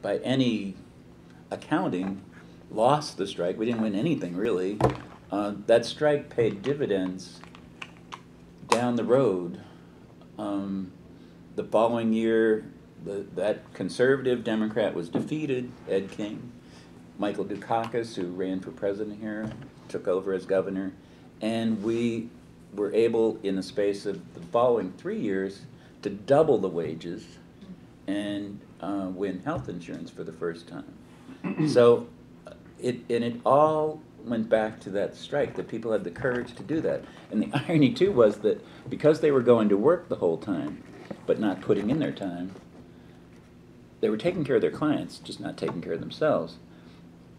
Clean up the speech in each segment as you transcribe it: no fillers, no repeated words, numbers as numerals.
by any accounting, lost the strike. We didn't win anything, really. That strike paid dividends down the road. The following year, that conservative Democrat was defeated, Ed King. Michael Dukakis, who ran for president here, took over as governor. And we were able, in the space of the following 3 years, to double the wages and win health insurance for the first time. So it all went back to that strike, that people had the courage to do that. And the irony, too, was that because they were going to work the whole time, but not putting in their time, they were taking care of their clients, just not taking care of themselves.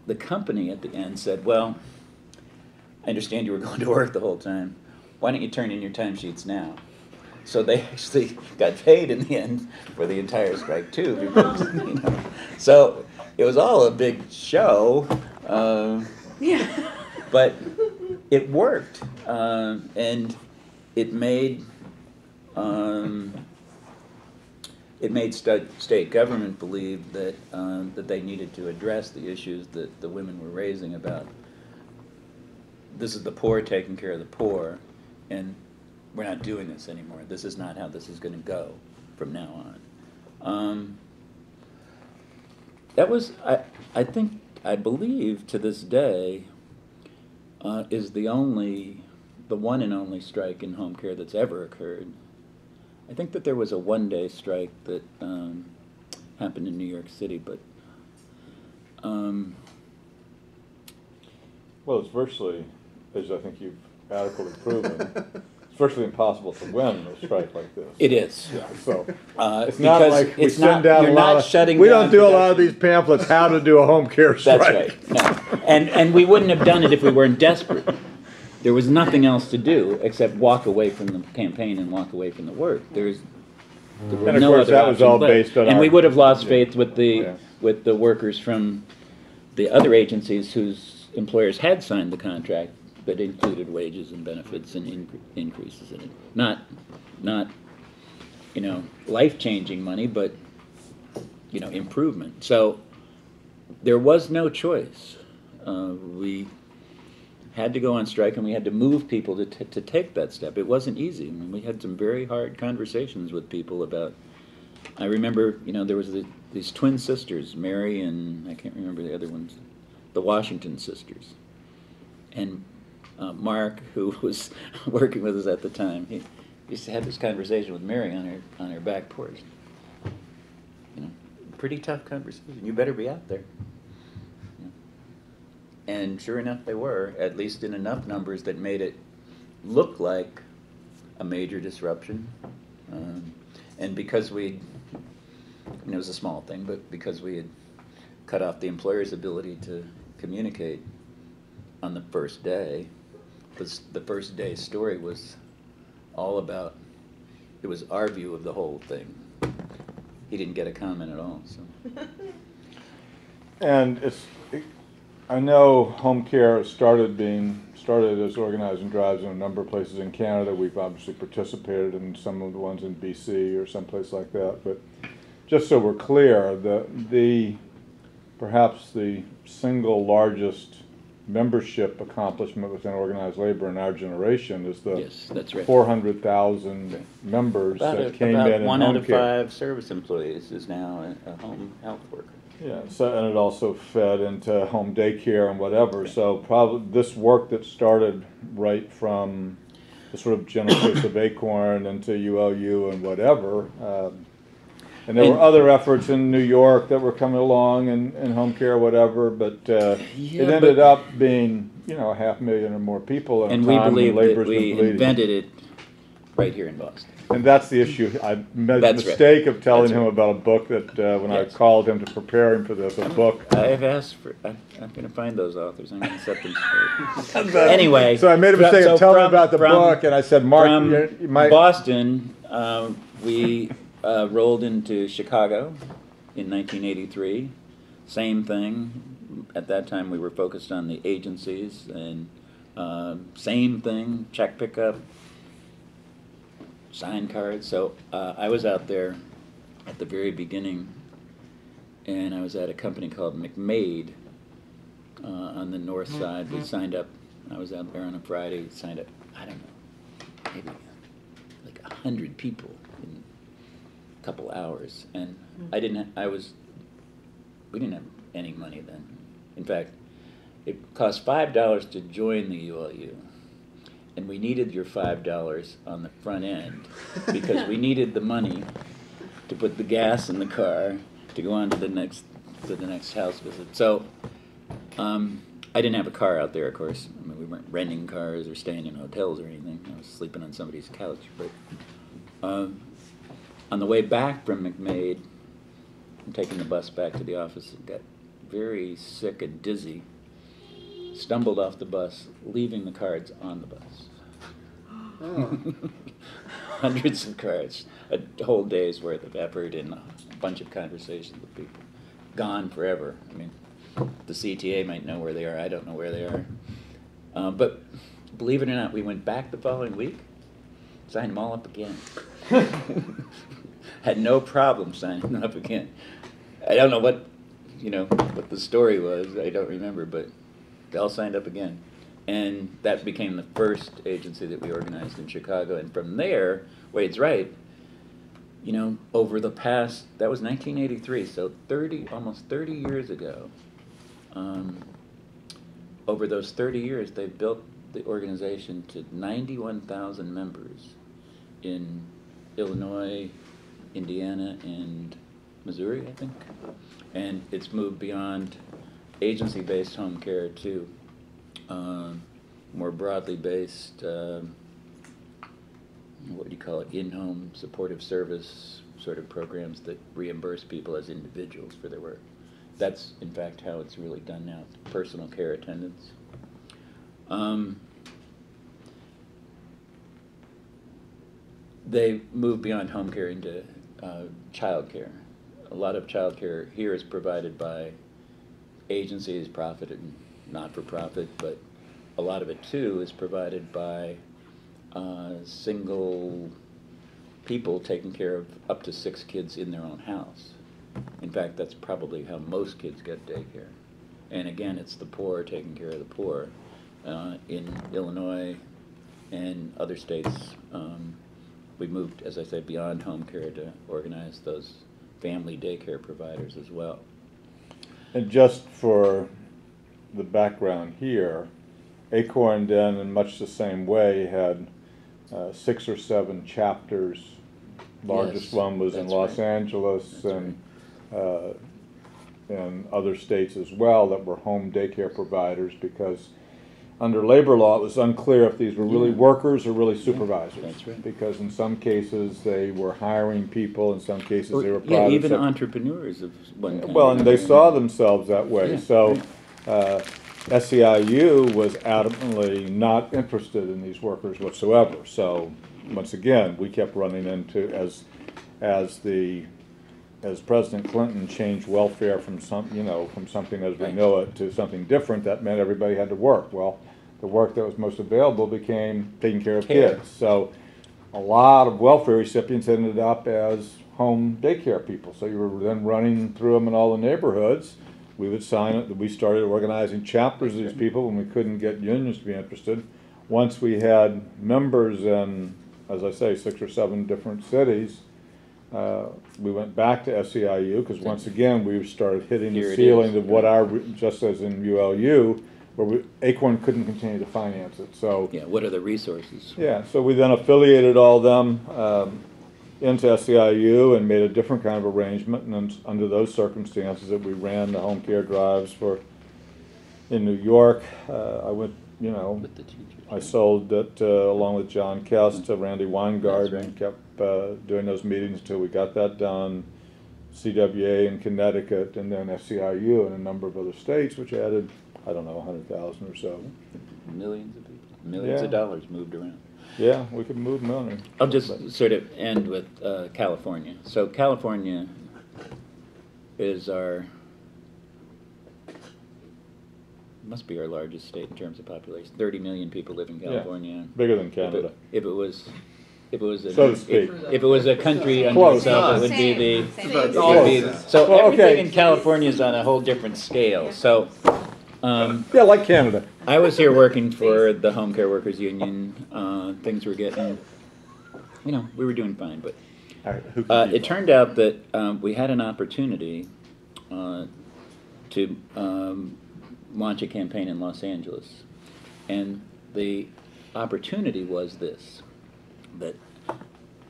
The company at the end said, well, I understand you were going to work the whole time. Why don't you turn in your timesheets now? So they actually got paid in the end for the entire strike, too. Because, you know, so it was all a big show. Yeah. But it worked, and it made state government believe that that they needed to address the issues that the women were raising about. This is the poor taking care of the poor, and we're not doing this anymore. This is not how this is going to go from now on. That was, I believe, to this day, is the one and only strike in home care that's ever occurred. I think that there was a one-day strike that happened in New York City, but well, it's virtually, as I think you've adequately proven, it's virtually impossible to win a strike like this. it is. Yeah, so it's not like we send out a lot of. We don't do a lot of these pamphlets how to do a home care strike. That's right. No. And we wouldn't have done it if we weren't desperate. There was nothing else to do except walk away from the campaign and walk away from the work. There was And of no course, other that was all option based on and our- we would have lost faith with Yeah. the workers from the other agencies whose employers had signed the contract that included wages and benefits and increases in it. Not life-changing money, but improvement. So there was no choice. We had to go on strike, and we had to move people to take that step. It wasn't easy. I mean, we had some very hard conversations with people about. I remember, there was these twin sisters, Mary and I can't remember the other ones, the Washington sisters, and Mark, who was working with us at the time, he used to have this conversation with Mary on her back porch. Pretty tough conversation. You better be out there. And sure enough, they were, at least in enough numbers that made it look like a major disruption. And because it was a small thing, but because we had cut off the employer's ability to communicate on the first day, the first day's story was all about, it was our view of the whole thing. He didn't get a comment at all. So. And I know home care started as organizing drives in a number of places in Canada. We've obviously participated in some of the ones in BC or someplace like that. But just so we're clear, perhaps the single largest membership accomplishment within organized labor in our generation is the yes, that's right. 400,000 members that came in one home out of care. 5 service employees is now a home health worker. Yeah, so and it also fed into home daycare and whatever. Okay. So probably this work that started right from the sort of genesis of ACORN into ULU and whatever. And there were other efforts in New York that were coming along in home care, whatever, but it ended up being, 500,000 or more people at a time. And we believe that labor's we been bleeding. invented it right here in Boston. And that's the issue. I made the mistake of telling him about a book that when I called him to prepare him for this, a book. I've asked for, I'm going to find those authors. I'm going to set them straight. Anyway. So I made a mistake of telling him about the book, and I said, Mark, you might. Boston, we rolled into Chicago in 1983. Same thing. At that time, we were focused on the agencies, and same thing, check pickup, sign cards. So I was out there at the very beginning, and I was at a company called McMade on the north side. We signed up. I was out there on a Friday. Signed up. I don't know, maybe like 100 people in a couple hours, and I didn't. We didn't have any money then. In fact, it cost $5 to join the ULU, and we needed your $5 on the front end because we needed the money to put the gas in the car to go on to the next house visit. So I didn't have a car out there, of course. I mean, we weren't renting cars or staying in hotels or anything. I was sleeping on somebody's couch. But on the way back from McMade, I'm taking the bus back to the office and got very sick and dizzy. Stumbled off the bus, leaving the cards on the bus. Oh. Hundreds of cards, a whole day's worth of effort and a bunch of conversations with people. Gone forever. I mean, the CTA might know where they are. I don't know where they are. But believe it or not, we went back the following week, signed them all up again. Had no problem signing them up again. I don't know what the story was. I don't remember, but they all signed up again. And that became the first agency that we organized in Chicago. And from there, Wade's right, over the past, that was 1983, so almost 30 years ago, over those 30 years, they've built the organization to 91,000 members in Illinois, Indiana, and Missouri, I think. And it's moved beyond agency-based home care to more broadly based, what do you call it, in-home supportive service sort of programs that reimburse people as individuals for their work. That's, in fact, how it's really done now, personal care attendants. They moved beyond home care into child care. A lot of child care here is provided by agencies, profit and not-for-profit, but a lot of it, too, is provided by single people taking care of up to 6 kids in their own house. In fact, that's probably how most kids get daycare. And again, it's the poor taking care of the poor. In Illinois and other states, we moved, as I said, beyond home care to organize those family daycare providers as well. And just for the background here, ACORN then, in much the same way, had 6 or 7 chapters. Largest one was in Los Angeles and other states as well that were home daycare providers, because under labor law it was unclear if these were really workers or really supervisors. That's right. Because in some cases they were hiring people, in some cases they were private. Yeah, even entrepreneurs of one kind. Well, and they saw themselves that way. Yeah, so SEIU was adamantly not interested in these workers whatsoever. So once again, we kept running into, as President Clinton changed welfare from something as we know it to something different, that meant everybody had to work. Well, the work that was most available became taking care of kids. So a lot of welfare recipients ended up as home daycare people. So you were then running through them in all the neighborhoods. We would sign it. We started organizing chapters of these people when we couldn't get unions to be interested. Once we had members in, as I say, 6 or 7 different cities, we went back to SEIU because once again we started hitting the ceiling of what just as in ULU, where ACORN couldn't continue to finance it. So yeah, what are the resources? Yeah, so we then affiliated all them into SEIU and made a different kind of arrangement, and then under those circumstances that we ran the home care drives in New York. I went, with the teachers. I sold it along with John Kest to Randy Weingart, Right. and kept doing those meetings until we got that done. CWA in Connecticut, and then SEIU in a number of other states, which added, I don't know, 100,000 or so. Millions of people, millions of dollars moved around. Yeah, we could move money. I'll just sort of end with California. So California is must be our largest state in terms of population. 30 million people live in California. Yeah, bigger than Canada. If it was if it was a, So to speak. if it was a country unto Close. itself, it would be the. Same. It would be, Close. so Well, everything okay. in California is on a whole different scale. So, Yeah, like Canada. I was here working for the Home Care Workers Union. Things were getting, we were doing fine. But All right, who can it turned out that we had an opportunity to launch a campaign in Los Angeles. And the opportunity was this, that,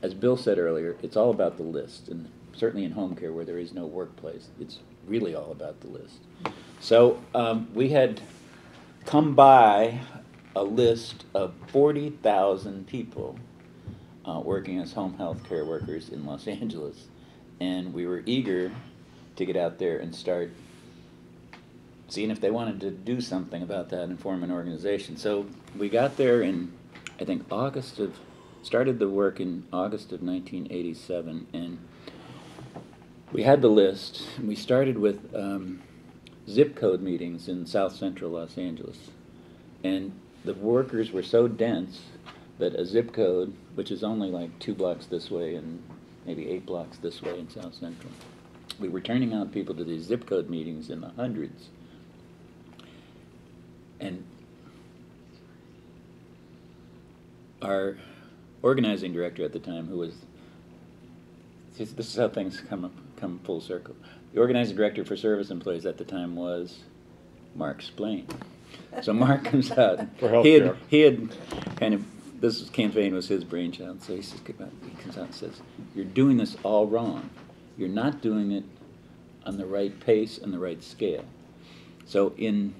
as Bill said earlier, it's all about the list. And certainly in home care where there is no workplace, it's really all about the list. So we had come by a list of 40,000 people working as home health care workers in Los Angeles. And we were eager to get out there and start seeing if they wanted to do something about that and form an organization. So we got there in, I think, started the work in August of 1987, and we had the list, and we started with zip code meetings in South Central Los Angeles. And the workers were so dense that a zip code, which is only like 2 blocks this way and maybe 8 blocks this way in South Central, we were turning out people to these zip code meetings in the hundreds. And our organizing director at the time, who was, this is how things come full circle. The organizing director for service employees at the time was Mark Splain. So Mark comes out. For healthcare. He had kind of, this campaign was his brainchild. So he comes out and says, "You're doing this all wrong. You're not doing it on the right pace and the right scale." So in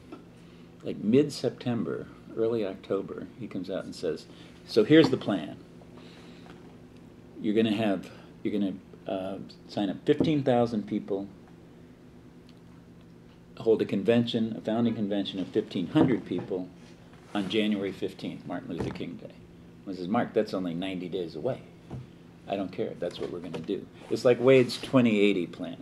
like mid-September, early October, he comes out and says, "So here's the plan. You're going to sign up 15,000 people, hold a convention, a founding convention of 1,500 people on January 15th, Martin Luther King Day." I says, "Mark, that's only 90 days away. I don't care. That's what we're going to do." It's like Wade's 2080 plan.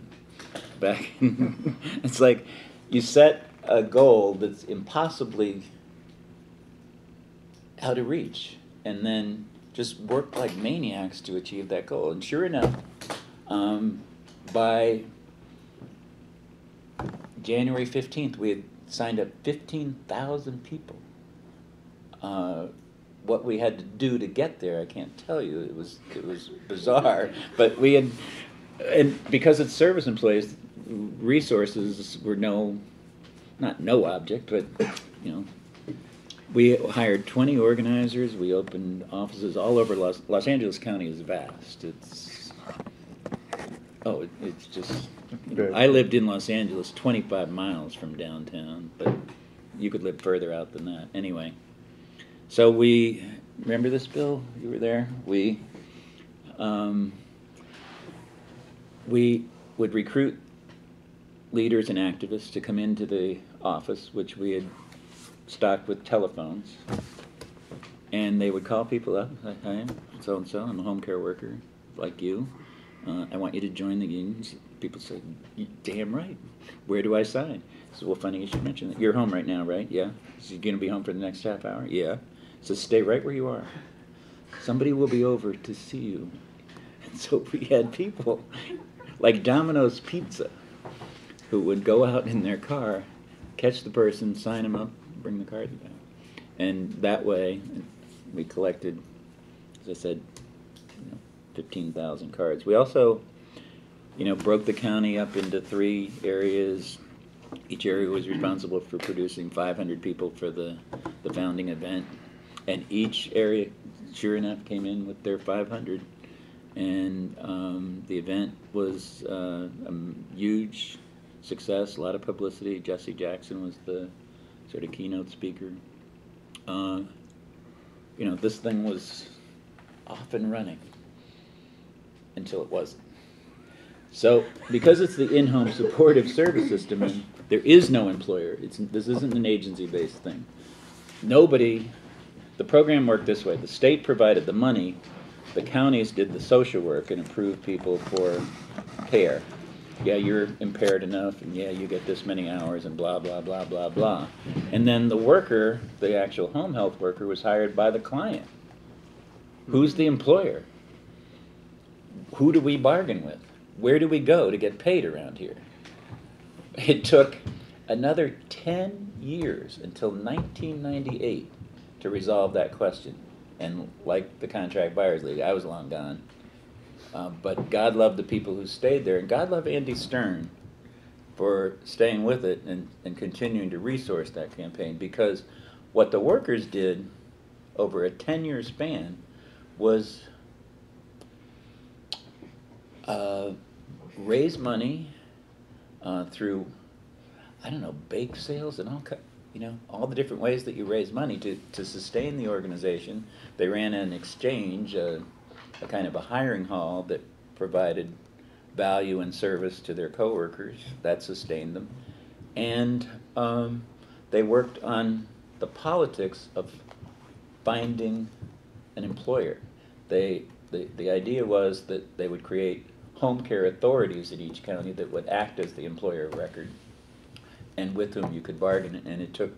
It's like you set a goal that's impossibly out of reach, and then just work like maniacs to achieve that goal. And sure enough, by January 15th, we had signed up 15,000 people. What we had to do to get there, I can't tell you. It was bizarre, but we had, and because it's service employees, resources were not no object, but we hired 20 organizers. We opened offices all over Los Angeles County is vast. It's just. I lived in Los Angeles, 25 miles from downtown, but you could live further out than that. Anyway, so we remember this, Bill? You were there. We would recruit leaders and activists to come into the office, which we had stocked with telephones, and they would call people up. "Hi, I'm so-and-so, I'm a home care worker like you. I want you to join the unions." People say, "Damn right. Where do I sign?" So, "Well, funny you should mention that. You're home right now, right?" "Yeah." "So you're going to be home for the next half hour?" "Yeah." "So stay right where you are. Somebody will be over to see you." And so we had people like Domino's Pizza who would go out in their car, catch the person, sign them up, bring the card back. And that way, we collected, as I said, 15,000 cards. We also, broke the county up into 3 areas. Each area was responsible for producing 500 people for the founding event. And each area, sure enough, came in with their 500. And the event was a huge success, a lot of publicity. Jesse Jackson was the sort of keynote speaker. This thing was off and running until it wasn't. So, because it's the in-home supportive service system, and there is no employer, this isn't an agency-based thing. The program worked this way. The state provided the money, the counties did the social work and approved people for care. Yeah, you're impaired enough, and yeah, you get this many hours, and blah, blah, blah, blah, blah. And then the worker, the actual home health worker, was hired by the client. Who's the employer? Who do we bargain with? Where do we go to get paid around here? It took another 10 years until 1998 to resolve that question. And like the Contract Buyers League, I was long gone. But God loved the people who stayed there, and God loved Andy Stern for staying with it and continuing to resource that campaign, because what the workers did over a 10-year span was raise money through, I don't know, bake sales and all the different ways that you raise money to sustain the organization. They ran an exchange, a kind of a hiring hall that provided value and service to their coworkers. That sustained them. And they worked on the politics of finding an employer. The idea was that they would create home care authorities in each county that would act as the employer of record and with whom you could bargain. And it took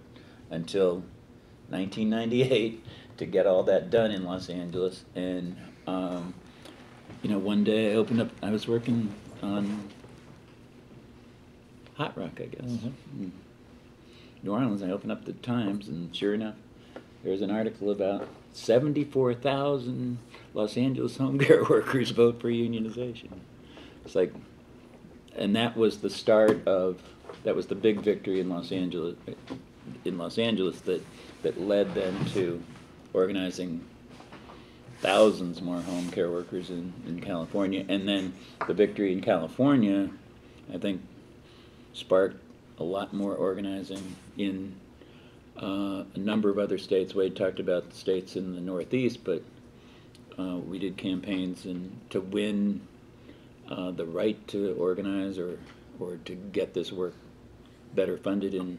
until 1998 to get all that done in Los Angeles. And one day I was working on Hot Rock, I guess. Mm-hmm. New Orleans. I opened up the Times, and sure enough, there's an article about 74,000 Los Angeles home care workers vote for unionization. It's like, and that was the start of, that was the big victory in Los Angeles that led them to organizing thousands more home care workers in California. And then the victory in California, I think, sparked a lot more organizing in a number of other states. Wade talked about the states in the Northeast, but we did campaigns to win the right to organize or to get this work better funded in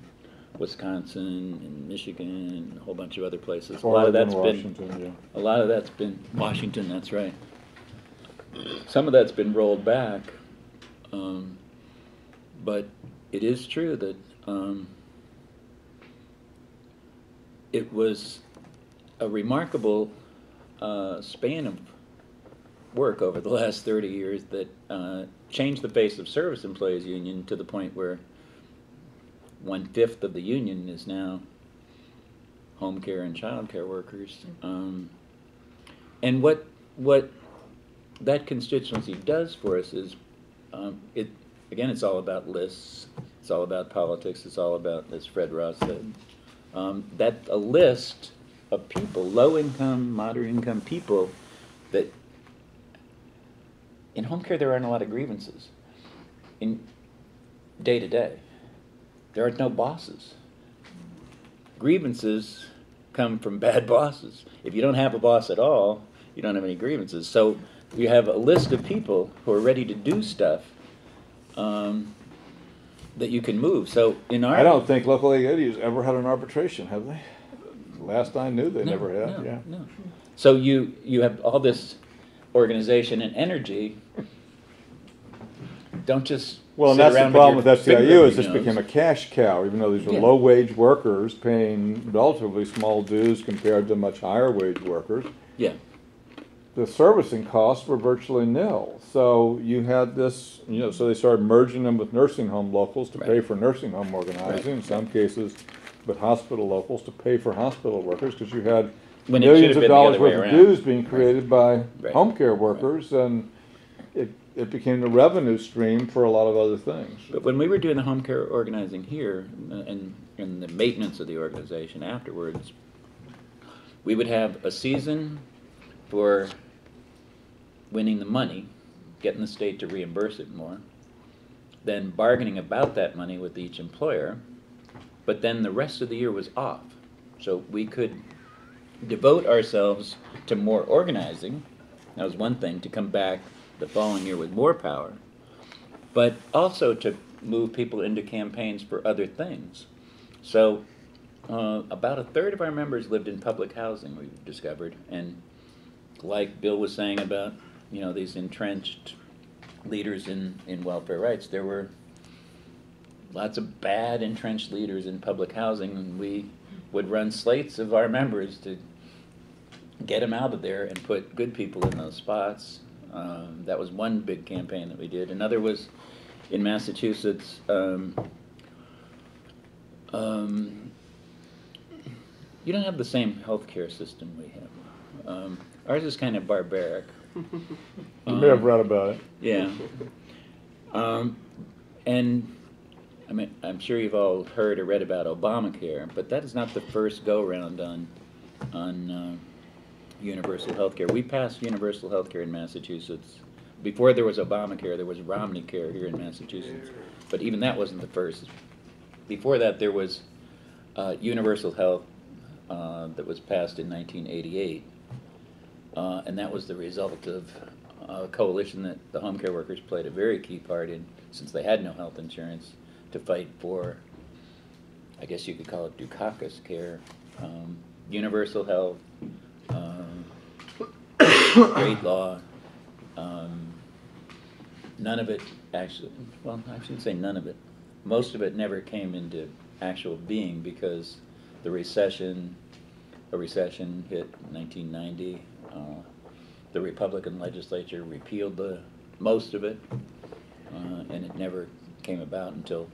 Wisconsin and Michigan and a whole bunch of other places. Washington. A lot of that's been Washington. That's right. Some of that's been rolled back, but it is true that it was a remarkable span of work over the last 30 years that changed the face of Service Employees Union to the point where 1/5 of the union is now home care and child care workers. And what that constituency does for us is, it's all about lists, it's all about politics, it's all about, as Fred Ross said, that a list of people, low-income, moderate-income people, that in home care there aren't a lot of grievances in day-to-day. There are no bosses. Grievances come from bad bosses. If you don't have a boss at all, you don't have any grievances. So you have a list of people who are ready to do stuff that you can move. So I don't think local AA's ever had an arbitration, have they? Last I knew, they never had. No. So you have all this organization and energy. Don't just well, and sit that's around the problem with your finger SEIU up is your this nose. became a cash cow, even though these were Yeah. low-wage workers paying relatively small dues compared to much higher-wage workers. Yeah. The servicing costs were virtually nil. So you had this, so they started merging them with nursing home locals to pay for nursing home organizing, in some cases with hospital locals to pay for hospital workers, because you had When it should millions have of been the dollars other way worth of around. dues being created by Right. home care workers, and it became the revenue stream for a lot of other things. But when we were doing the home care organizing here and the maintenance of the organization afterwards, we would have a season for winning the money, getting the state to reimburse it more, then bargaining about that money with each employer, but then the rest of the year was off. So we could devote ourselves to more organizing. That was one thing, to come back the following year with more power, but also to move people into campaigns for other things. So about a third of our members lived in public housing, we discovered, and like Bill was saying about these entrenched leaders in welfare rights, there were lots of bad entrenched leaders in public housing, and we would run slates of our members to get them out of there and put good people in those spots. That was one big campaign that we did. Another was in Massachusetts. You don't have the same healthcare system we have. Ours is kind of barbaric. You may have read about it. Yeah. And I mean, I'm sure you've all heard or read about Obamacare, but that is not the first go-round on universal health care. We passed universal health care in Massachusetts. Before there was Obamacare, there was Romney Care here in Massachusetts. But even that wasn't the first. Before that, there was universal health that was passed in 1988. And that was the result of a coalition that the home care workers played a very key part in, since they had no health insurance, to fight for, I guess you could call it Dukakis care, universal health, great law. None of it actually, well, I shouldn't say none of it. Most of it never came into actual being because a recession hit in 1990. The Republican legislature repealed most of it, and it never came about until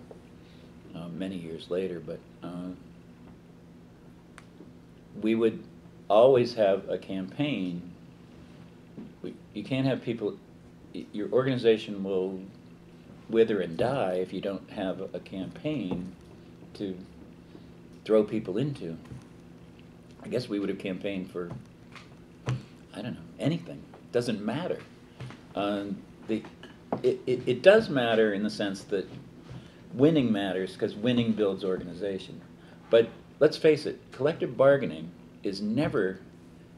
many years later. But we would always have a campaign. You can't have people, your organization will wither and die if you don't have a campaign to throw people into. I guess we would have campaigned for, I don't know, anything. Doesn't matter. It does matter in the sense that winning matters because winning builds organization. But let's face it, collective bargaining is never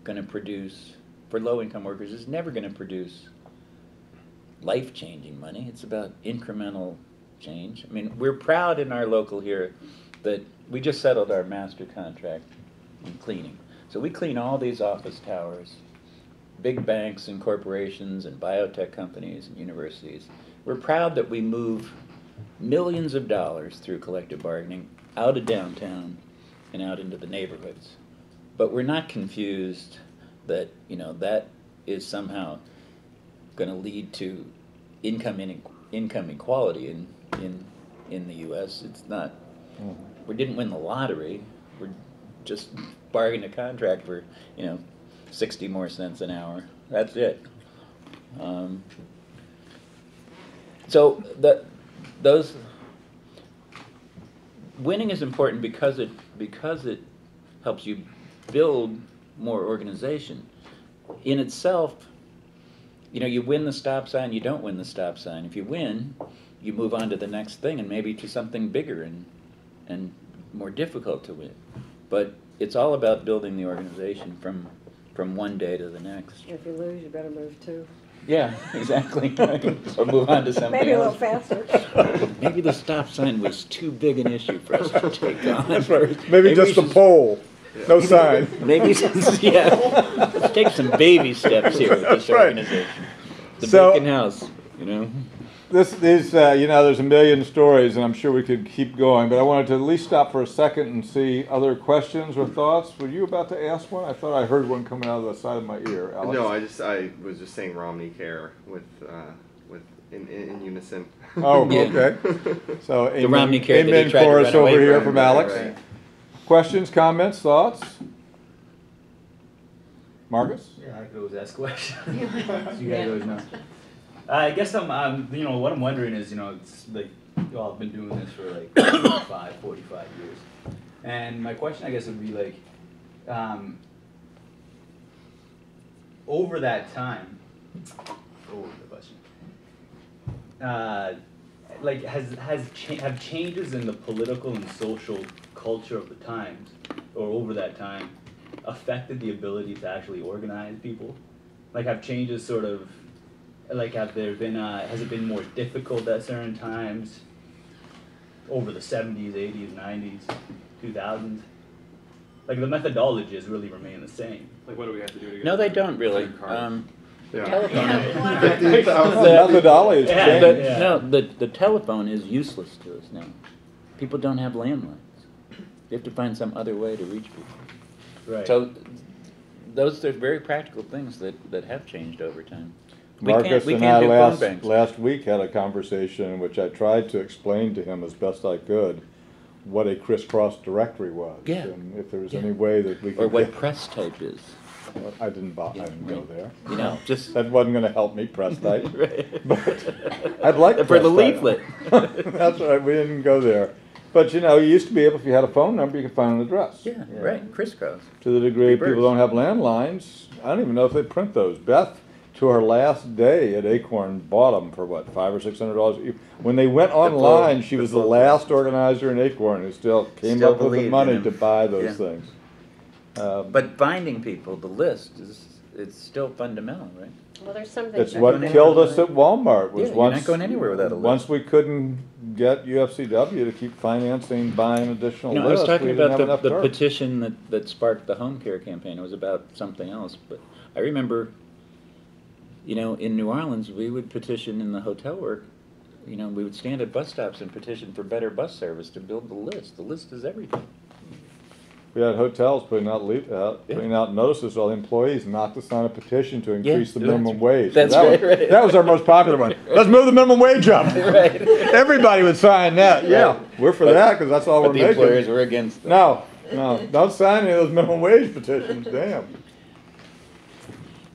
going to produce, for low-income workers, is never going to produce life-changing money. It's about incremental change. I mean, we're proud in our local here that we just settled our master contract in cleaning. So we clean all these office towers, big banks and corporations and biotech companies and universities. We're proud that we move millions of dollars through collective bargaining out of downtown and out into the neighborhoods. But we're not confused that, you know, that is somehow going to lead to income inequality in the U.S. It's not. We didn't win the lottery. We're just bargaining a contract for, 60 more cents an hour. That's it. So those winning is important because it helps you build more organization. In itself, you win the stop sign, you don't win the stop sign. If you win, you move on to the next thing and maybe to something bigger and more difficult to win. But it's all about building the organization from one day to the next. If you lose, you better move too. Yeah, exactly. Or move on to something Maybe a little else. faster. Maybe the stop sign was too big an issue for us to take on. That's right. Maybe just we a should- pole, no sign. Maybe, yeah. Let's take some baby steps here with this That's right. organization. The So- vacant house, These, there's a million stories, and I'm sure we could keep going, but I wanted to at least stop for a second and see other questions or thoughts. Were you about to ask one? I thought I heard one coming out of the side of my ear, Alex. No, I was just saying Romney Care with in unison. Oh, Yeah. okay. So The Romney Care that he amen tried to chorus run away over here from. from Alex. Right. Questions, comments, thoughts? Marcus? Yeah, I could always ask questions. You guys always know. I guess what I'm wondering is, it's like, you all have been doing this for like 45 years. And my question, I guess, would be like, over that time, the question, have changes in the political and social culture of the times, or over that time, affected the ability to actually organize people? Like, have changes sort of, like, has it been more difficult at certain times over the 70s, 80s, 90s, 2000s? Like, the methodology has really remained the same. Like, what do we have to do to get? No, they don't really. Yeah. Telephone. 15,000. Methodology has Yeah, changed. yeah. No, the telephone is useless to us now. People don't have landlines. They have to find some other way to reach people. Right. So those are very practical things that have changed over time. Marcus we and can't I do phone banks. last week had a conversation in which I tried to explain to him as best I could what a crisscross directory was. Yeah. And if there was Yeah. any way that we could Or what get- press type is. I didn't go right. there. You know, just That wasn't gonna help me, press type. right. But I'd like For the press type. leaflet. That's right, we didn't go there. But you know, you used to be able, if you had a phone number, you could find an address. Yeah, right. Crisscross. To the degree Reverse. people don't have landlines, I don't even know if they print those. Beth, to her last day at ACORN, bought them for what, $500 or $600? When they went online, she was the last organizer in ACORN who still came Still up with the believed in money them. to buy those Yeah. things. But binding people, the list it's still fundamental, right? Well, there's some things. It's that what go killed down. us at Walmart was Yeah, you're once. not going anywhere without a list. Once we couldn't get UFCW to keep financing, buying additional You know, I was lists, talking we didn't have about enough the dirt. petition that sparked the home care campaign. It was about something else, but I remember, you know, in New Orleans, we would petition in the hotel work. You know, we would stand at bus stops and petition for better bus service to build the list. The list is everything. We had hotels putting out notices to all the employees not to sign a petition to increase the that's- minimum wage. that's that right, was, right. That was our most popular one. Let's move the minimum wage up. Right. Everybody would sign that. Yeah, we're for that because that's all But we're the making. employers were against it. No, don't sign any of those minimum wage petitions. Damn.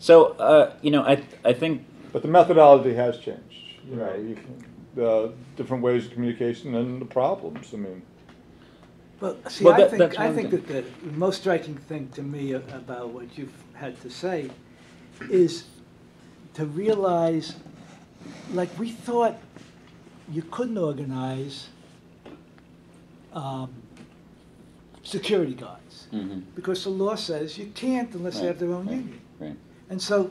So, you know, I think But the methodology has changed. You know, Right. different ways of communication and the problems. I mean, Well, see, Well, I that's think, one that the most striking thing to me about what you've had to say is to realize, like, we thought you couldn't organize security guards because the law says you can't unless they have their own union. Right. And so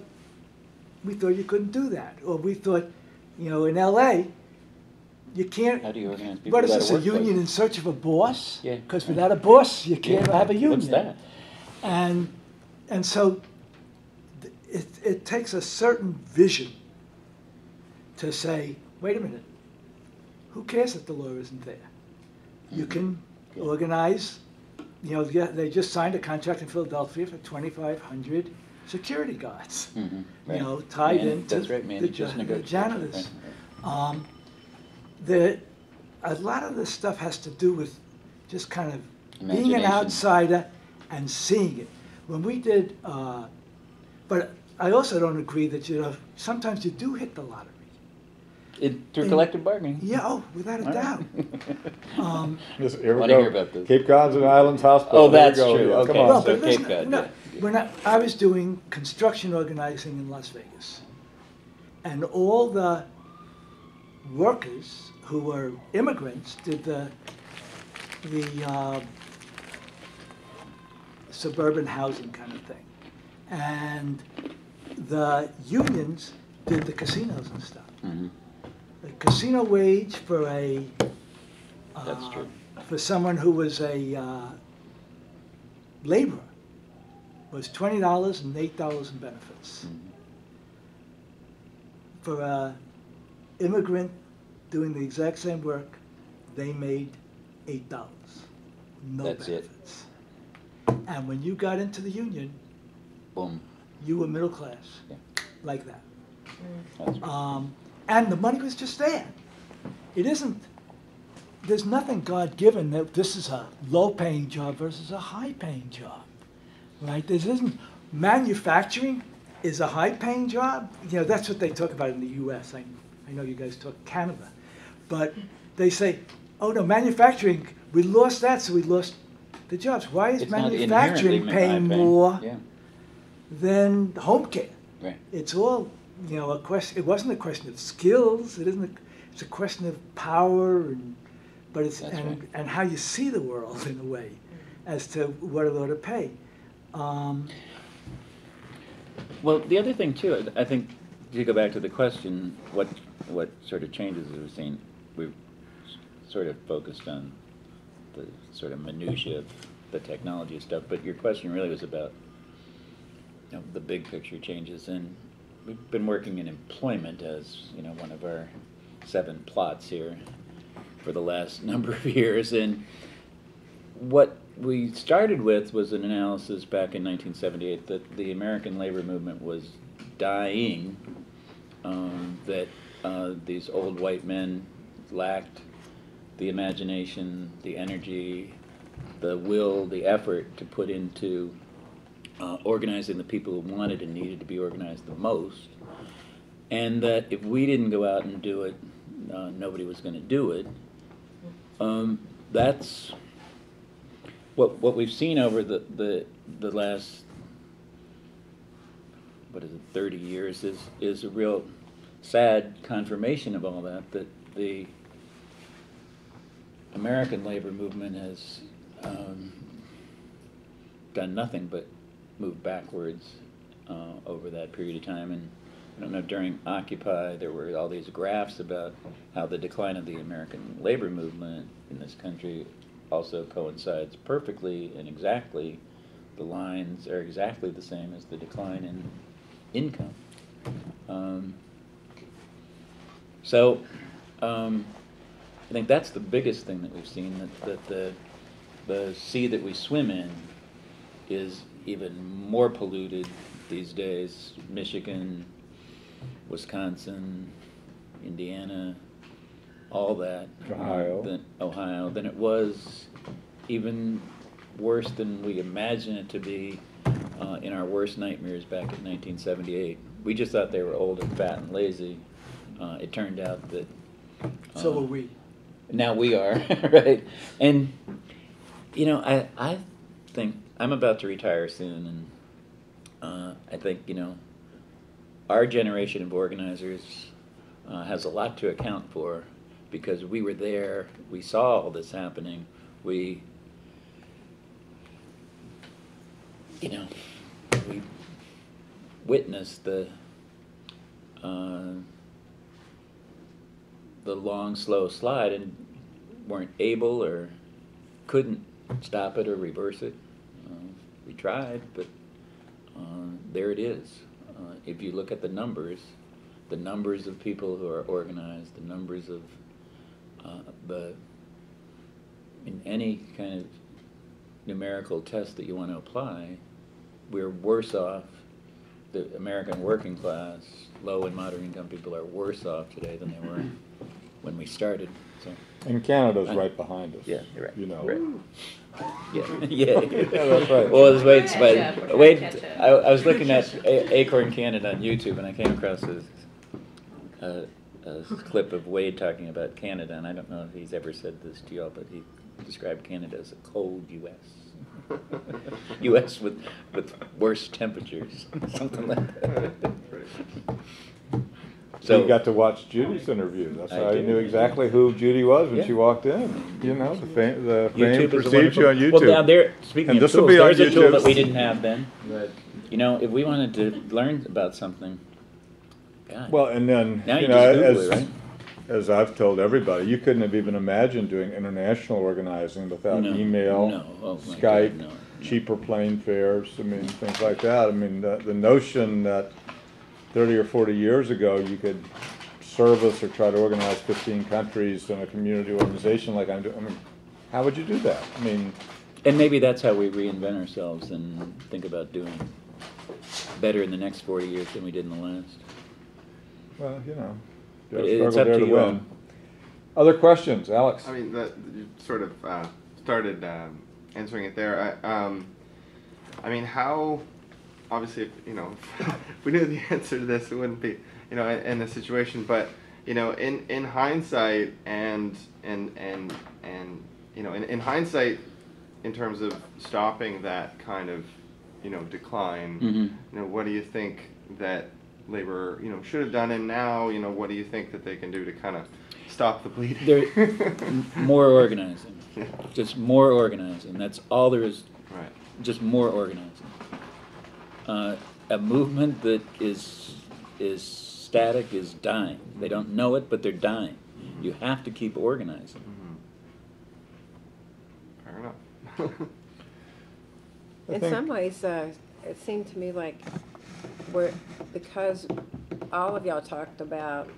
we thought you couldn't do that. Or we thought, you know, in LA, you can't. How do you organize people What is without this, a a workplace? union in search of a boss? Yeah. Because without a boss, you can't Yeah. have a union. What's that? And so it takes a certain vision to say, wait a minute, who cares if the law isn't there? You can Yeah. organize, you know, they just signed a contract in Philadelphia for 2,500 security guards, Right. you know, tied Man- into that's right, Manny the just the negotiated. janitors. Right, A lot of this stuff has to do with just kind of being an Imagination. outsider and seeing it. When we did, but I also don't agree that, you know, sometimes you do hit the lottery. Through collective bargaining. Yeah, oh, without a All right. doubt. here we Wanna go. hear about this. Cape Cod's and Islands Hospital. Oh, There we that's go. true. Yeah, Okay. Come on. Well, so but listen, Cape Cod, no, yeah. we're not, I was doing construction organizing in Las Vegas. And all the workers who were immigrants did the suburban housing kind of thing. And the unions did the casinos and stuff. The casino wage for a That's true. for someone who was a laborer was $20 and $8 in benefits. For a immigrant doing the exact same work, they made $8. No That's it. benefits. And when you got into the union, Boom. you were middle class, Yeah. like that. That's right. And the money was just there. It isn't, there's nothing God-given that this is a low-paying job versus a high-paying job, right? This isn't, manufacturing is a high-paying job. You know, that's what they talk about in the US. I know you guys talk Canada. But they say, oh no, manufacturing, we lost that, so we lost the jobs. Why is It's not manufacturing inherently paying high-paying. more Yeah. than home care? Right. It's all, you know, a question. It wasn't a question of skills. It isn't. It's a question of power, but it's That's right. and how you see the world in a way, as to what it ought to pay. Well, the other thing too, I think, to go back to the question, what sort of changes have we seen? We've sort of focused on the sort of minutiae of the technology stuff, but your question really was about, you know, the big picture changes. And we've been working in employment as, you know, one of our 7 plots here for the last number of years. And what we started with was an analysis back in 1978 that the American labor movement was dying, that these old white men lacked the imagination, the energy, the will, the effort to put into organizing the people who wanted and needed to be organized the most, and that if we didn't go out and do it, nobody was going to do it. That's what we've seen over the last, what is it, 30 years is a real sad confirmation of all that the American labor movement has done nothing but move backwards over that period of time. And I don't know, during Occupy there were all these graphs about how the decline of the American labor movement in this country also coincides perfectly and exactly, the lines are exactly the same as the decline in income. I think that's the biggest thing that we've seen, that the sea that we swim in is even more polluted these days. Michigan, Wisconsin, Indiana, all that. Ohio, than it was, even worse than we imagined it to be in our worst nightmares back in 1978. We just thought they were old and fat and lazy. It turned out that So are we. now we are, right? And, you know, I think I'm about to retire soon, and I think, you know, our generation of organizers has a lot to account for, because we were there, we saw all this happening, we, you know, we witnessed the long, slow slide and weren't able or couldn't stop it or reverse it. We tried, but there it is. If you look at the numbers of people who are organized, the numbers of in any kind of numerical test that you want to apply, we're worse off. The American working class, low and moderate income people are worse off today than they were when we started. So. And Canada's right behind us. Yeah, you're right. You know. Right. Yeah, yeah. Yeah, that's right. Well, We're catch up. Wade, I was looking at ACORN Canada on YouTube, and I came across a clip of Wade talking about Canada, and I don't know if he's ever said this to y'all, but he described Canada as a cold U.S. U.S. with worse temperatures, something like that. So you got to watch Judy's interview. That's how you knew exactly who Judy was when she walked in. You know, the fame YouTube is a precedes you on YouTube. Well, now there, speaking And of this will tools, be on there's a tool YouTube. that we didn't have then. You know, if we wanted to learn about something, God. Well, and then, Now you you know, just Google it, right? as I've told everybody, you couldn't have even imagined doing international organizing without No, email, no. Oh, my Skype, God, no. cheaper plane fares, I mean, things like that. I mean, the notion that 30 or 40 years ago you could service or try to organize 15 countries in a community organization like I'm doing, I mean, how would you do that? I mean, And maybe that's how we reinvent ourselves and think about doing better in the next 40 years than we did in the last. well, you know, you But gotta it's struggle up there to to you all. win. Other questions, Alex? I mean, you sort of started answering it there. I mean, how? Obviously, if, you know, if we knew the answer to this, it wouldn't be, you know, in this situation. But you know, in hindsight, and you know, in hindsight, in terms of stopping that kind of, you know, decline, you know, what do you think that labor, you know, should have done, and now, you know, what do you think that they can do to kind of stop the bleeding? There, more organizing. Just more organizing. That's all there is. Right. Just more organizing. A movement that is static is dying. They don't know it, but they're dying. You have to keep organizing. Fair enough. In some ways, it seemed to me like because all of y'all talked about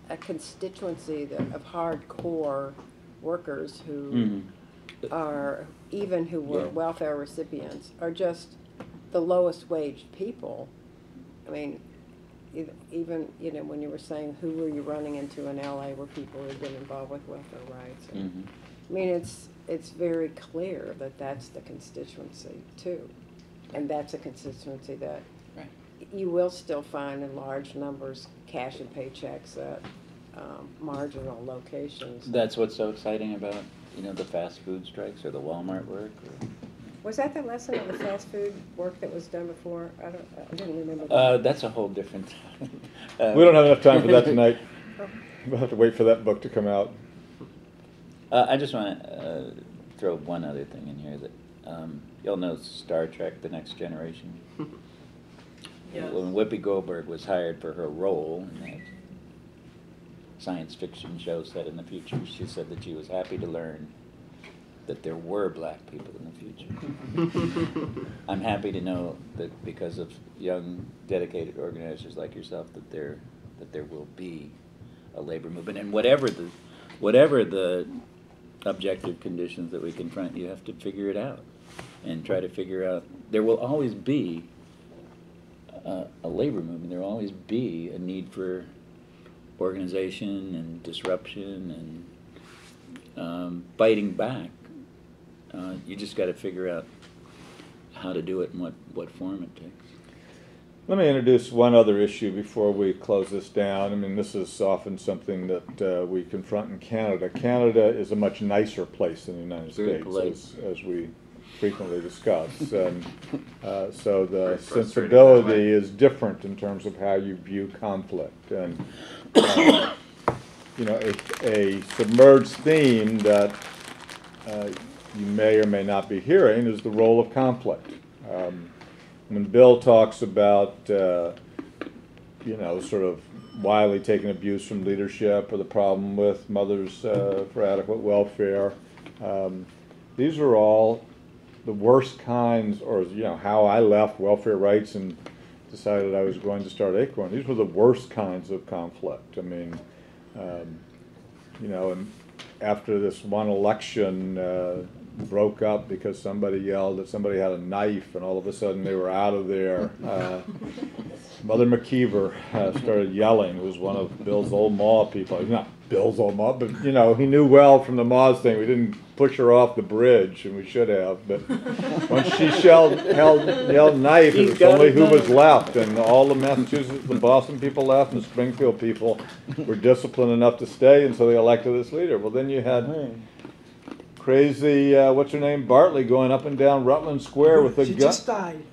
a constituency of hardcore workers who or even who were Yeah. welfare recipients, are just the lowest waged people. I mean, even, you know, when you were saying who were you running into in LA were people who've been involved with welfare rights. And, Mhm. I mean, it's very clear that that's the constituency too. And that's a constituency that Right. you will still find in large numbers cash and paychecks at marginal locations. That's what's so exciting about, you know, the fast food strikes or the Walmart work. Or, Was that the lesson of the fast food work that was done before? I didn't remember that. that's a whole different. We don't have enough time for that tonight. We'll have to wait for that book to come out. I just want to throw one other thing in here that you'll know Star Trek: The Next Generation. Yes. When Whoopi Goldberg was hired for her role in that science fiction show set in the future, she said that she was happy to learn that there were black people in the future. I'm happy to know that because of young, dedicated organizers like yourself, that there will be a labor movement, and whatever the objective conditions that we confront, you have to figure it out and try to figure out. There will always be a labor movement. There will always be a need for organization and disruption and fighting back. You just got to figure out how to do it and what form it takes. Let me introduce one other issue before we close this down. I mean, this is often something that we confront in Canada. Canada is a much nicer place than the United Very States, polite. as we frequently discuss. And so the Very frustrating sensibility that way. is different in terms of how you view conflict. And, you know, a submerged theme that you may or may not be hearing is the role of conflict. When Bill talks about, you know, sort of widely taking abuse from leadership or the problem with mothers for adequate welfare, these are all the worst kinds, or, you know, how I left welfare rights and decided I was going to start ACORN. These were the worst kinds of conflict. I mean, you know, and after this one election broke up because somebody yelled that somebody had a knife, and all of a sudden they were out of there. Mother McKeever started yelling, who was one of Bill's old Ma people. Not Bill's old Ma, but, you know, he knew well from the Ma's thing. We didn't push her off the bridge, and we should have. But once she yelled knife, it was only who was left. And all the Massachusetts, the Boston people left, and the Springfield people were disciplined enough to stay, and so they elected this leader. Well, then you had crazy, what's her name, Bartley, going up and down Rutland Square with a She gun. just died.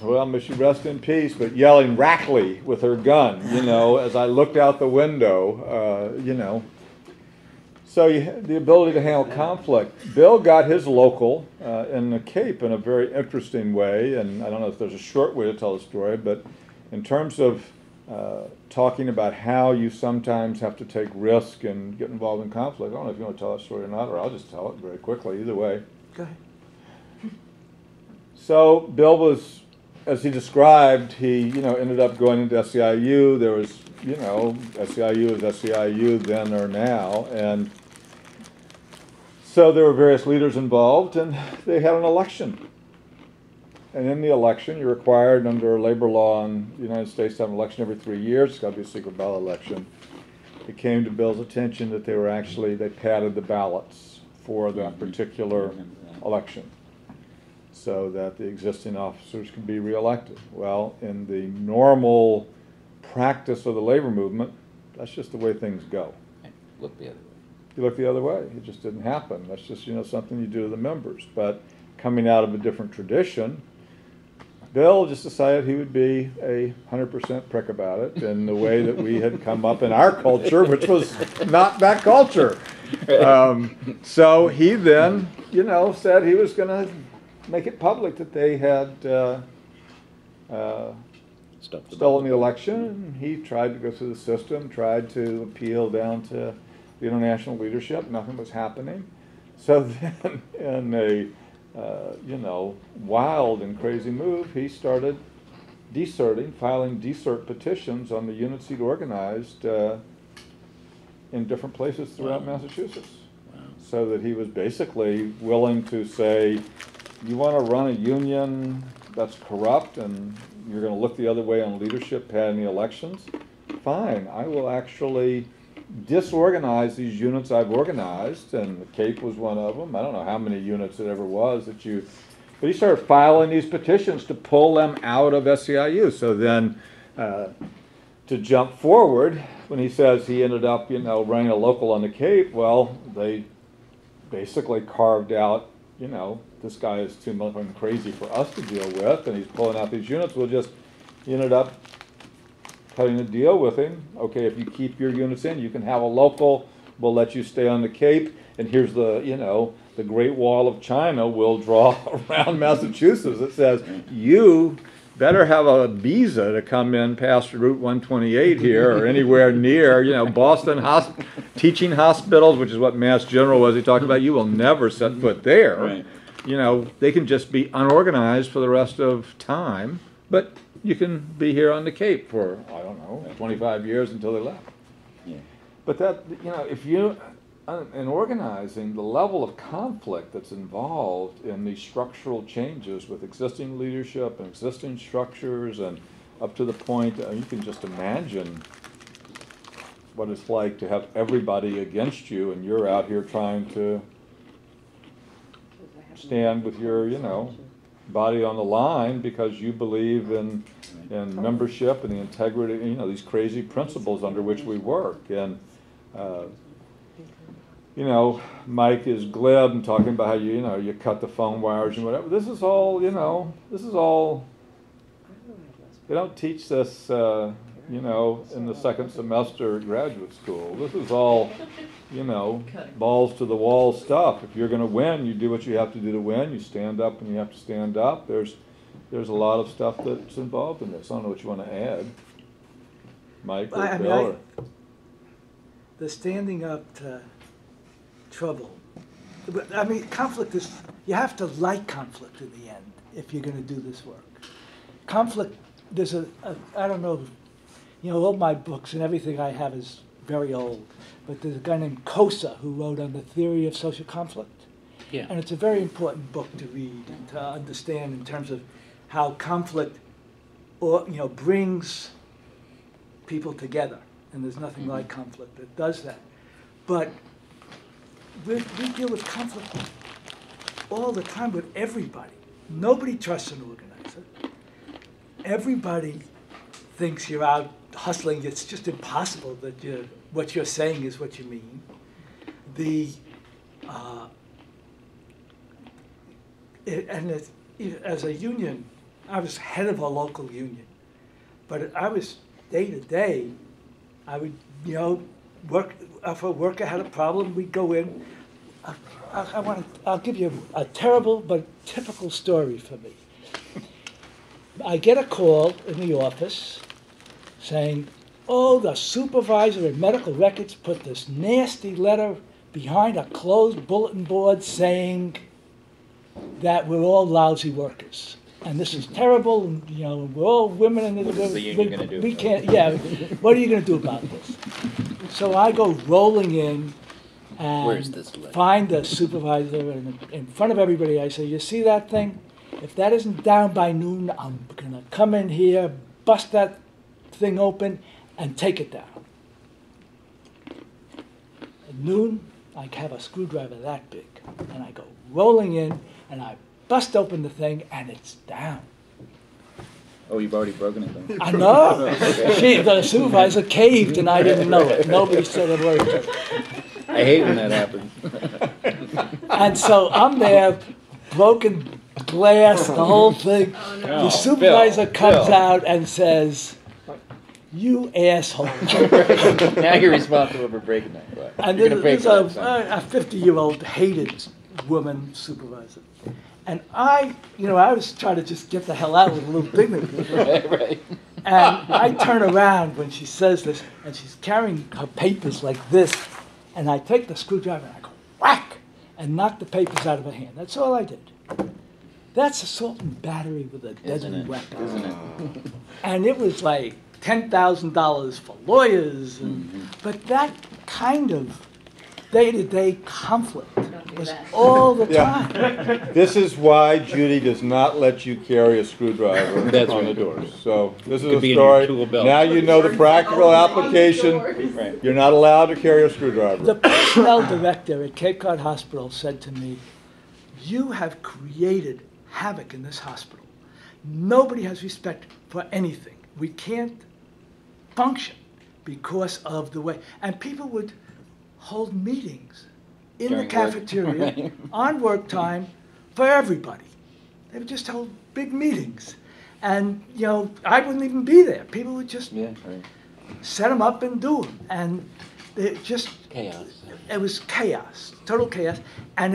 Well, may she rest in peace, but yelling Rackley with her gun, you know, as I looked out the window, you know. So you had the ability to handle conflict. Bill got his local in the Cape in a very interesting way, and I don't know if there's a short way to tell the story, but in terms of talking about how you sometimes have to take risk and get involved in conflict, I don't know if you want to tell that story or not, or I'll just tell it very quickly, either way. Go ahead. So Bill was, as he described, he, you know, ended up going into SEIU. There was, you know, SEIU is SEIU then or now, and so there were various leaders involved, and they had an election. And in the election, you're required under labor law in the United States to have an election every 3 years. It's got to be a secret ballot election. It came to Bill's attention that they padded the ballots for that particular election, so that the existing officers can be reelected. Well, in the normal practice of the labor movement, that's just the way things go. Look the other way. You look the other way. It just didn't happen. That's just, you know, something you do to the members. But coming out of a different tradition, Bill just decided he would be 100% prick about it in the way that we had come up in our culture, which was not that culture. So he then, you know, said he was going to make it public that they had stolen the election. He tried to go through the system, tried to appeal down to the international leadership. Nothing was happening. So then, in a you know, wild and crazy move, he started deserting, filing desert petitions on the units he'd organized in different places throughout Massachusetts. Wow. so that he was basically willing to say, you want to run a union that's corrupt and you're going to look the other way on leadership in the elections? Fine, I will actually disorganize these units I've organized, and the Cape was one of them. I don't know how many units it ever was that you, but he started filing these petitions to pull them out of SEIU. So then, to jump forward, when he says he ended up, running a local on the Cape, well, they basically carved out, this guy is too much crazy for us to deal with, and he's pulling out these units. He ended up cutting a deal with him. Okay, if you keep your units in, you can have a local, we'll let you stay on the Cape, and here's the, the Great Wall of China will draw around Massachusetts. It says, you better have a visa to come in past Route 128 here or anywhere near, Boston teaching hospitals, which is what Mass General was. He talked about, you will never set foot there. Right. They can just be unorganized for the rest of time, but you can be here on the Cape for, I don't know, 25 years until they left. Yeah. But that, if you, in organizing, the level of conflict that's involved in these structural changes with existing leadership and existing structures, and up to the point, you can just imagine what it's like to have everybody against you, and you're out here trying to stand with your, body on the line because you believe in membership and the integrity, these crazy principles under which we work. And Mike is glib and talking about how you cut the phone wires and whatever. This is all, they don't teach this, in the second semester at graduate school. This is all, balls to the wall stuff. If you're going to win, you do what you have to do to win. You stand up and you have to stand up. There's a lot of stuff that's involved in this. I don't know what you want to add, Mike or Bill. The standing up to trouble. Conflict is, you have to like conflict in the end if you're going to do this work. Conflict, there's I don't know, all my books and everything I have is very old, but there's a guy named Kosa who wrote on the theory of social conflict. Yeah. And it's a very important book to read and to understand in terms of how conflict brings people together. And there's nothing like conflict that does that. But we deal with conflict all the time with everybody. Nobody trusts an organizer. Everybody thinks you're out hustling. It's just impossible that what you're saying is what you mean. As a union, I was head of a local union, but I was day to day. I would, work. If a worker had a problem, we'd go in. I'll give you a terrible but typical story for me. I get a call in the office saying, oh, the supervisor in medical records put this nasty letter behind a closed bulletin board saying that we're all lousy workers. And this is terrible, and, we're all women, and What is the union going to do? we can't, what are you going to do about this? So I go rolling in Where's and this letter? find the supervisor, and in front of everybody I say, you see that thing? If that isn't down by noon, I'm going to come in here, bust that thing open, and take it down. At noon, I have a screwdriver that big, and I go rolling in, and I bust open the thing, and it's down. Oh, you've already broken it then? I know. Okay. The supervisor caved, and I didn't know it. Nobody said a word. I hate when that happens. And so I'm there, broken glass, the whole thing. no. The supervisor Bill, comes Bill. out and says, you asshole. Now you're responsible for breaking that. Right. And You're gonna break there's that, a 50-year-old hated woman supervisor. And I was trying to just get the hell out with a little dignity. right. And I turn around when she says this, and she's carrying her papers like this, and I take the screwdriver and I go whack, and knock the papers out of her hand. That's all I did. That's assault and battery with a deadly weapon. Isn't it? And it was like $10,000 for lawyers, but that kind of day-to-day conflict was all the Yeah. time. This is why Judy does not let you carry a screwdriver That's on the right. doors. So this is Could a be in your story. tool belt. Now you know the practical application. Right. You're not allowed to carry a screwdriver. The personnel director at Cape Cod Hospital said to me, "You have created havoc in this hospital. Nobody has respect for anything. We can't function because of the way." And people would hold meetings in the During work, cafeteria right. on work time for everybody. They would just hold big meetings. And, you know, I wouldn't even be there. People would just Yeah, right. set them up and do them. And it just, Chaos. it was chaos, total chaos. And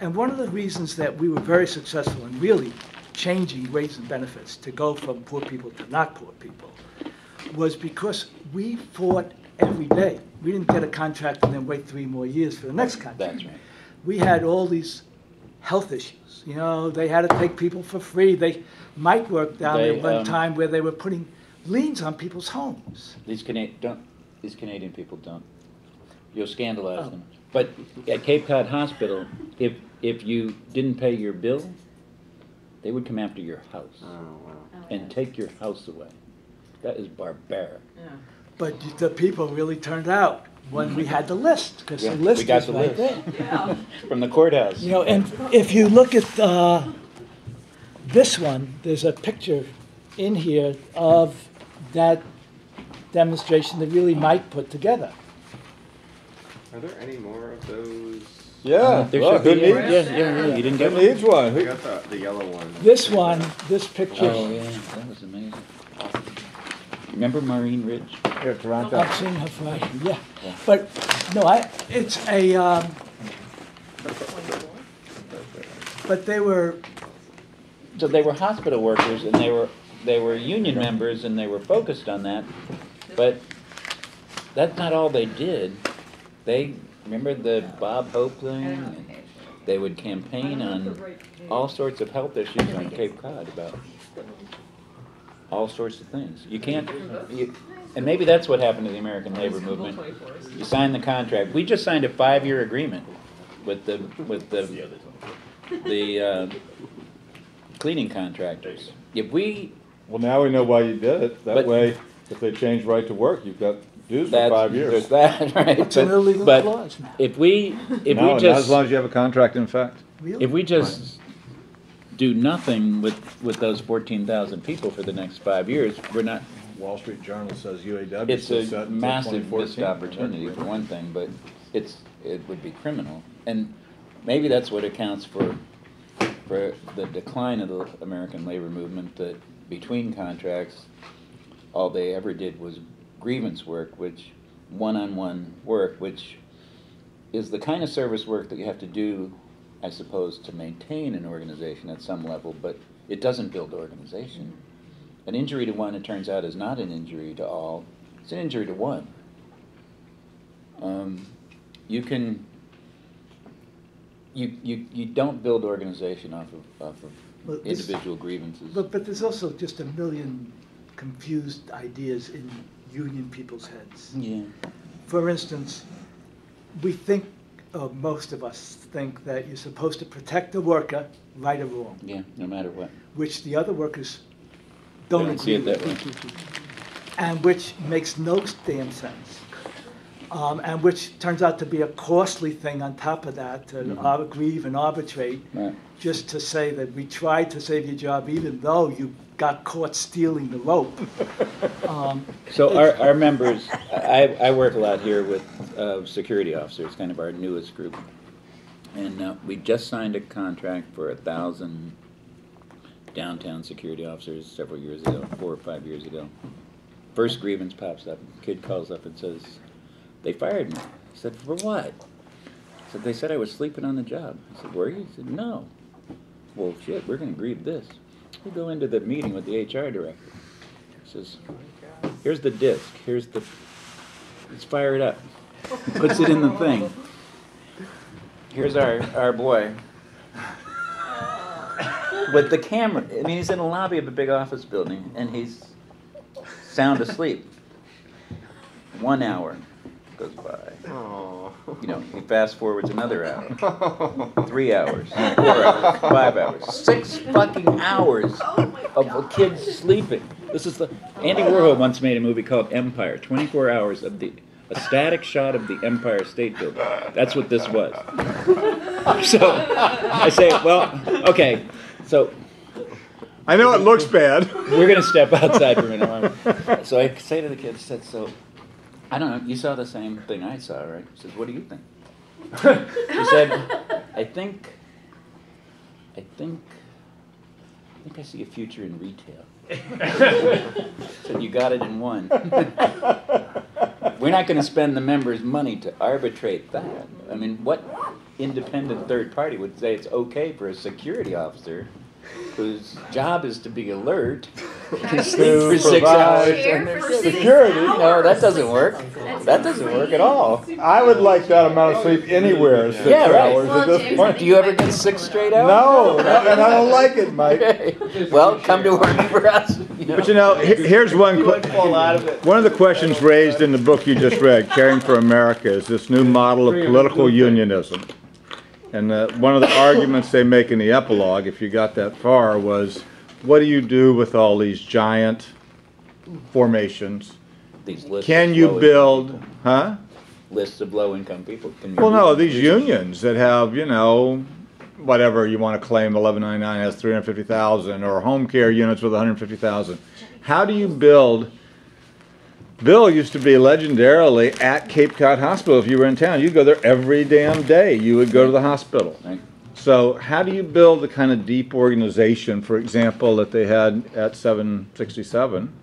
and one of the reasons that we were very successful in really changing wages and benefits to go from poor people to not poor people was because we fought every day. We didn't get a contract and then wait 3 more years for the next contract. That's right. We had all these health issues. You know, they had to take people for free. Mike worked down there one time where they were putting liens on people's homes. These Canadian people don't. You'll scandalize Oh. them. But at Cape Cod Hospital, if you didn't pay your bill, they would come after your house Oh, wow. and take your house away. That is barbaric. But the people really turned out when we had the list, because Yeah, the list we got is the right list. there. Yeah. From the courthouse. You know, and if you look at this one, there's a picture in here of that demonstration that really Mike put together. Are there any more of those? Yeah, There look, should who be. needs, Yeah. You didn't get who one? needs one? I Who- got the yellow one. This one, this picture, Oh, yeah, that was amazing. Remember Maureen Ridge? Here, Toronto. I've seen her Friday, yeah. Yeah. But, no, it's a, but they were, So they were hospital workers and they were union members and they were focused on that, but that's not all they did. They, remember the Bob Hope thing? They would campaign on all sorts of health issues on Cape Cod about all sorts of things. You can't, and maybe that's what happened to the American labor movement. You sign the contract. We just signed a 5-year agreement with the cleaning contractors. If we, Well, now we know why you did it. That But- way, if they change right to work, you've got dues for that's, 5 years. there's that, right? it's an illegal But clause now. if we No, not as just, long as you have a contract in effect. Really? if we just do nothing with those 14,000 people for the next 5 years, we're not, Wall Street Journal says UAW. it's still set a until massive 2014. missed opportunity for one thing, but it would be criminal. And maybe that's what accounts for the decline of the American labor movement, that between contracts, all they ever did was grievance work, which, one-on-one work, which is the kind of service work that you have to do, I suppose, to maintain an organization at some level, but it doesn't build organization. An injury to one, it turns out, is not an injury to all. It's an injury to one. You don't build organization off of Well, this- individual grievances. But there's also just a million confused ideas in union people's heads. Yeah. For instance, we think, or most of us think, that you're supposed to protect the worker, right or wrong, Yeah, no matter what. which the other workers don't Don't see agree it that with. And which makes no damn sense. And which turns out to be a costly thing on top of that, to grieve and arbitrate, Right. just to say that we tried to save your job even though you got caught stealing the rope. So our members, I work a lot here with security officers, kind of our newest group. And we just signed a contract for 1,000 downtown security officers several years ago, 4 or 5 years ago. First grievance pops up, kid calls up and says, "They fired me." I said, "For what?" I said, "They said I was sleeping on the job." I said, "Were you?" He said, "No." "Well, shit, we're gonna grieve this." We go into the meeting with the HR director. He says, "Here's the disc, let's fire it up." Puts it in the thing. Here's our boy. With the camera, I mean, he's in the lobby of a big office building, and he's sound asleep. 1 hour. goes by. Oh. You know, he fast forwards another hour, 3 hours, 4 hours, 5 hours, 6 fucking hours of a kid sleeping. This is the Andy Warhol once made a movie called Empire, 24 hours of a static shot of the Empire State Building. That's what this was. So I say, well, okay, so I know it looks bad. we're going to step outside for a minute. So I say to the kids, I said, so, I don't know, you saw the same thing I saw, right? He says, what do you think? She said, I think I see a future in retail. Said, you got it in one. We're not going to spend the members' money to arbitrate that. I mean, what independent third party would say it's okay for a security officer whose job is to be alert to sleep for 6 hours and there's security? No, that doesn't work. That doesn't work at all. I would like that amount of sleep anywhere, 6 Yeah, right. hours at this point. Do you ever get 6 straight hours? No, and I don't like it, Mike. Okay. Well, come to work for us. But you know, here's one one of the questions raised in the book you just read, Caring for America, is this new model of political unionism. And one of the arguments they make in the epilogue, if you got that far, was what do you do with all these giant formations? These lists Can of you low-income build, people. huh? Lists of low-income people. Can you Well, no, do- these unions that have, you know, whatever you want to claim, 1199 has 350,000, or home care units with 150,000. How do you build? Bill used to be legendarily at Cape Cod Hospital. If you were in town, you'd go there every damn day. You would go to the hospital. Right. So how do you build the kind of deep organization, for example, that they had at 767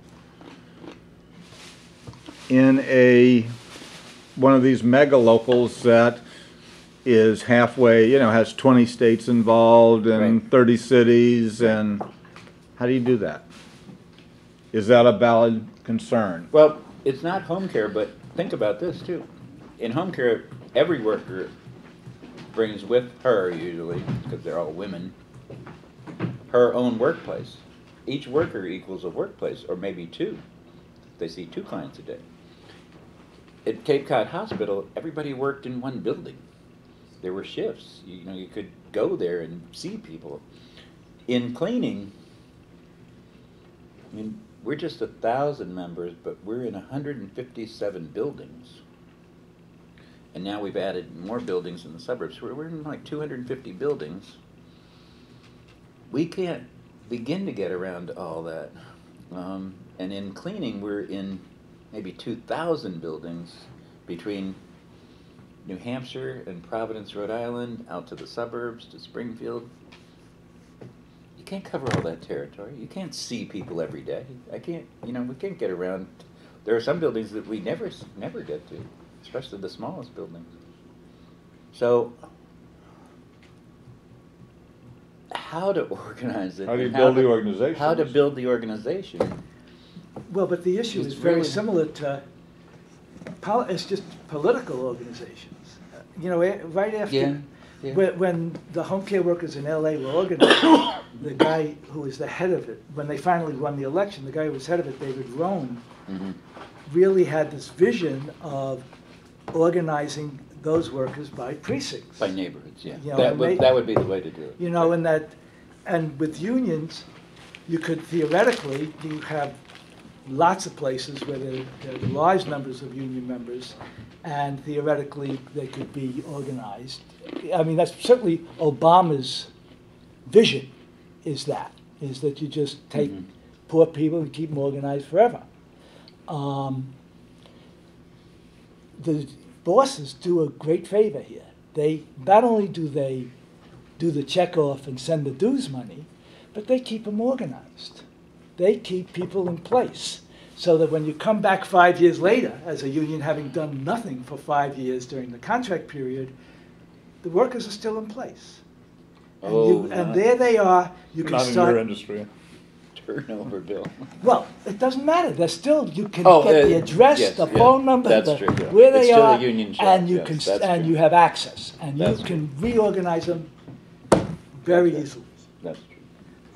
in one of these mega locals that is halfway, you know, has 20 states involved and Right. 30 cities, and how do you do that? Is that a valid concern? Well, it's not home care, but think about this too. In home care, every worker brings with her, usually, because they're all women, her own workplace. Each worker equals a workplace, or maybe 2. They see 2 clients a day. At Cape Cod Hospital, everybody worked in one building. There were shifts. You know, you could go there and see people. In cleaning, I mean, we're just 1,000 members, but we're in 157 buildings. And now we've added more buildings in the suburbs. We're in like 250 buildings. We can't begin to get around to all that. And in cleaning, we're in maybe 2,000 buildings between New Hampshire and Providence, Rhode Island, out to the suburbs, to Springfield. You can't cover all that territory. You can't see people every day. We can't get around. There are some buildings that we never get to, especially the smallest buildings. So, how to organize it? How do you and build the organization? How to build the organization? Well, but the issue It's is very really- similar to, it's just political organizations. You know, right after, Yeah, yeah. when the home care workers in LA were organized, the guy who was the head of it, when they finally won the election, the guy who was head of it, David Rohn, Mhm. really had this vision of organizing those workers by precincts. By neighborhoods, yeah. You know, That and would, they- that would be the way to do it. You know, and with unions, you could theoretically, you have lots of places where there are large numbers of union members, and theoretically, they could be organized. I mean, that's certainly Obama's vision, is that you just take Mhm. poor people and keep them organized forever. The bosses do a great favor here. They, not only do they do the checkoff and send the dues money, but they keep them organized. They keep people in place so that when you come back 5 years later, as a union having done nothing for 5 years during the contract period, the workers are still in place. And, and there they are. You can Not in start. your industry. Turnover bill. Well, it doesn't matter. There's still, you can Oh, get the address, yes, the yeah, phone number, that's the- true, yeah. where they It's still a are, union shop, and you yes, can, that's and true. you have access, and That's you true. can reorganize them very That's easily. That's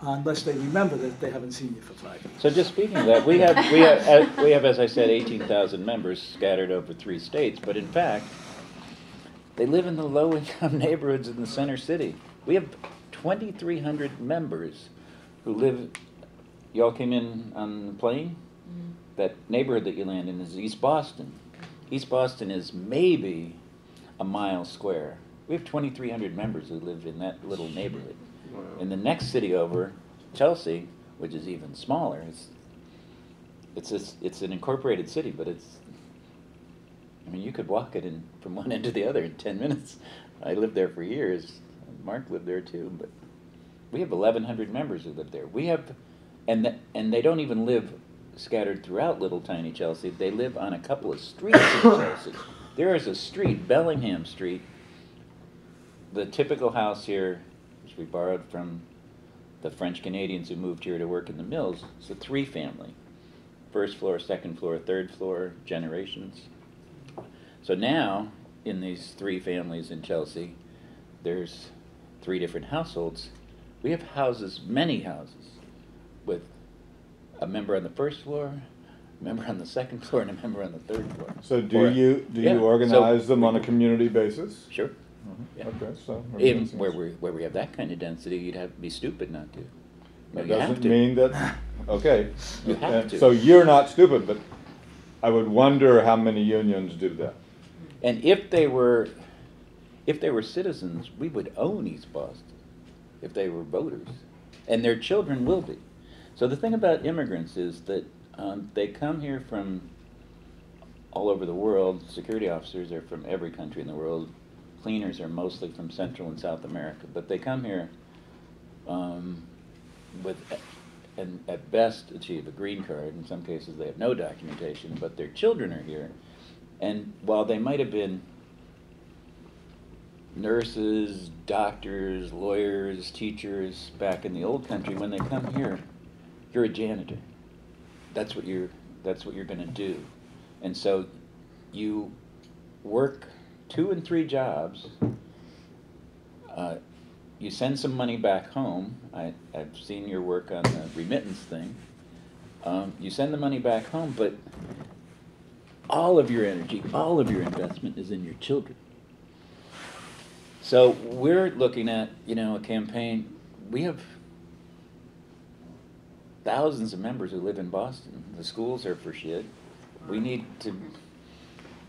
unless they remember that they haven't seen you for 5 years. So just speaking of that, we have, as I said, 18,000 members scattered over 3 states, but in fact, they live in the low-income neighborhoods in the center city. We have 2,300 members who live, y'all came in on the plane? That neighborhood that you land in is East Boston. East Boston is maybe a mile square. We have 2,300 members who live in that little neighborhood. Wow. In the next city over, Chelsea, which is even smaller, it's an incorporated city, but I mean, you could walk it from one end to the other in 10 minutes. I lived there for years. Mark lived there too, but we have 1,100 members who live there. We have, and they don't even live scattered throughout little tiny Chelsea. They live on a couple of streets in Chelsea. There is a street, Bellingham Street, the typical house here, which we borrowed from the French Canadians who moved here to work in the mills. It's a 3-family. First floor, second floor, third floor, generations. So now, in these 3 families in Chelsea, there's 3 different households. We have houses, many houses, with a member on the first floor, a member on the second floor, and a member on the third floor. So do you organize them on a community basis? Sure. Yeah. Okay, so. In where we have that kind of density, you'd have to be stupid not to. That You have doesn't to. mean that, okay. You have to. So you're not stupid, but I would wonder how many unions do that. And if they were citizens, we would own East Boston if they were voters, and their children will be. So the thing about immigrants is that they come here from all over the world. Security officers are from every country in the world. Cleaners are mostly from Central and South America, but they come here and at best achieve a green card. In some cases they have no documentation, but their children are here. And while they might have been nurses, doctors, lawyers, teachers back in the old country, when they come here, you're a janitor. That's what you're going to do. And so you work 2 and 3 jobs. You send some money back home. I've seen your work on the remittance thing. You send the money back home, but all of your energy, all of your investment is in your children. So we're looking at, a campaign. We have thousands of members who live in Boston. The schools are for shit. We need to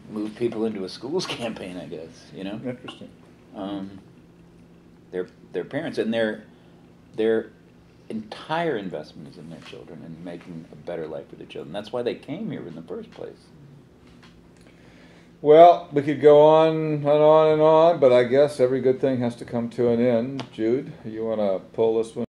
move people into a schools campaign, I guess, Interesting. Their parents, and their entire investment is in their children and making a better life for their children. That's why they came here in the first place. Well, we could go on and on and on, but I guess every good thing has to come to an end. Jude, you want to pull this one?